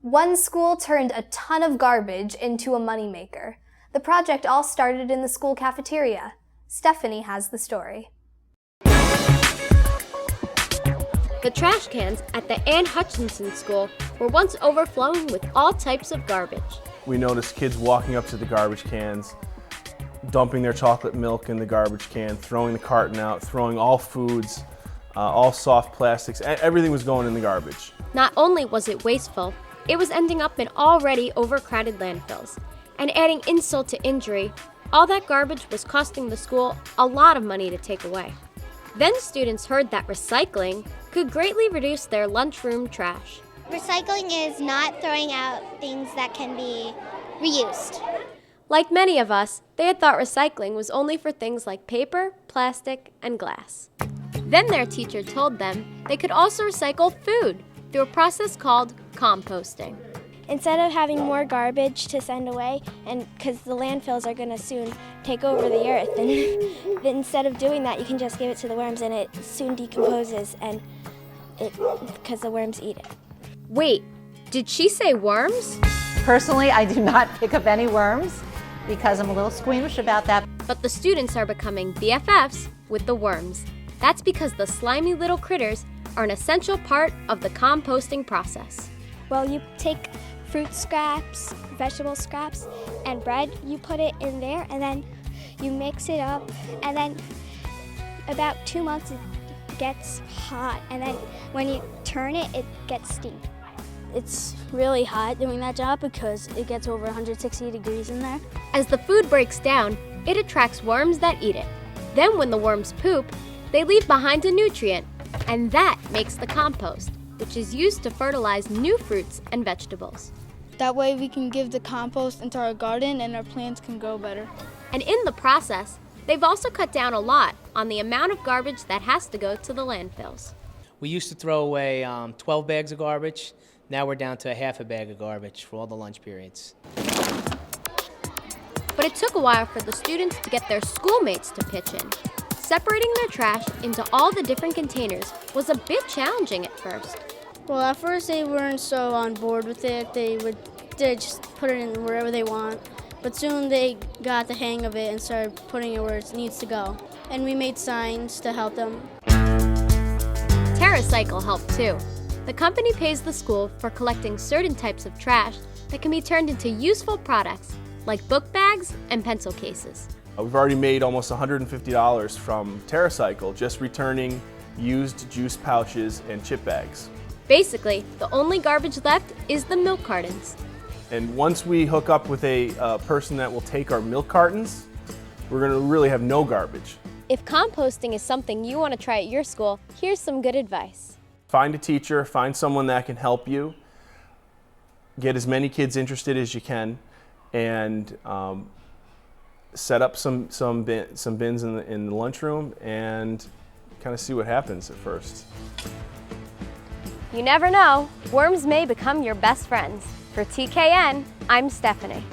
One school turned a ton of garbage into a moneymaker. The project all started in the school cafeteria. Stephanie has the story. The trash cans at the Hutchinson school were once overflowing with all types of garbage. We noticed kids walking up to the garbage cans, dumping their chocolate milk in the garbage can, throwing the carton out, throwing all foods, all soft plastics, everything was going in the garbage. Not only was it wasteful, it was ending up in already overcrowded landfills. And adding insult to injury, all that garbage was costing the school a lot of money to take away. Then students heard that recycling could greatly reduce their lunchroom trash. Recycling is not throwing out things that can be reused. Like many of us, they had thought recycling was only for things like paper, plastic, and glass. Then their teacher told them they could also recycle food through a process called composting. Instead of having more garbage to send away, and because the landfills are going to soon take over the earth, and then instead of doing that, you can just give it to the worms and it soon decomposes, and because the worms eat it. Wait, did she say worms? Personally, I do not pick up any worms because I'm a little squeamish about that. But the students are becoming BFFs with the worms. That's because the slimy little critters are an essential part of the composting process. Well, you take fruit scraps, vegetable scraps, and bread, you put it in there, and then you mix it up, and then about 2 months it gets hot, and then when you turn it, it gets steam. It's really hot doing that job because it gets over 160 degrees in there. As the food breaks down, it attracts worms that eat it. Then when the worms poop, they leave behind a nutrient, and that makes the compost, which is used to fertilize new fruits and vegetables. That way we can give the compost into our garden and our plants can grow better. And in the process, they've also cut down a lot on the amount of garbage that has to go to the landfills. We used to throw away 12 bags of garbage. Now we're down to a half a bag of garbage for all the lunch periods. But it took a while for the students to get their schoolmates to pitch in. Separating their trash into all the different containers was a bit challenging at first. Well, at first they weren't so on board with it. They just put it in wherever they want. But soon they got the hang of it and started putting it where it needs to go. And we made signs to help them. TerraCycle helped too. The company pays the school for collecting certain types of trash that can be turned into useful products, like book bags and pencil cases. We've already made almost $150 from TerraCycle just returning used juice pouches and chip bags. Basically, the only garbage left is the milk cartons. And once we hook up with a person that will take our milk cartons, we're going to really have no garbage. If composting is something you want to try at your school, here's some good advice. Find a teacher, find someone that can help you, get as many kids interested as you can, and set up some bins in the lunchroom and kind of see what happens at first. You never know, worms may become your best friends. For TKN, I'm Stephanie.